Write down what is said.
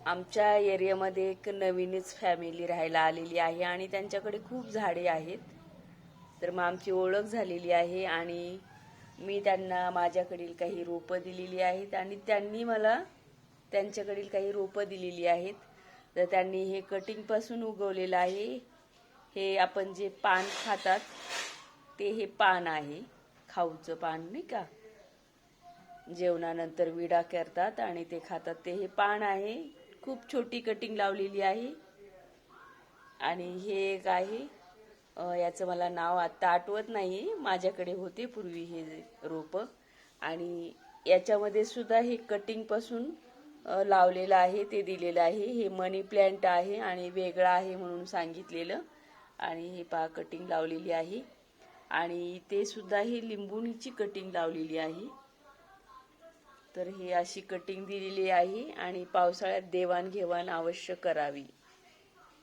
आमच्या एरियामध्ये एक नवीनच फॅमिली राहायला आलेली आहे आणि त्यांच्याकडे खूप झाडे आहेत. तर मग आमची ओळख झालेली आहे आणि मी त्यांना माझ्याकडील काही रोपं दिलेली आहेत आणि त्यांनी मला त्यांच्याकडील काही रोपं दिलेली आहेत. तर त्यांनी हे कटिंगपासून उगवलेलं आहे. हे आपण जे पान खातात ते हे पान आहे, खाऊचं पान नाही का, जेवणानंतर विडा करतात आणि ते खातात ते हे पान आहे. खूप छोटी कटिंग लावलेली आहे. आणि हे एक आहे, याचं मला नाव आत्ता आठवत नाही, माझ्याकडे होते पूर्वी हे रोप. आणि याच्यामध्ये सुद्धा हे कटिंगपासून लावलेलं आहे, ते दिलेलं आहे. हे मनी प्लॅन्ट आहे आणि वेगळं आहे म्हणून सांगितलेलं. आणि हे पहा कटिंग लावलेली आहे आणि ते सुद्धा ही लिंबुणीची कटिंग लावलेली आहे. तर ही अशी कटिंग दिलेली आहे आणि पावसाळ्यात देवाणघेवाण अवश्य करावी.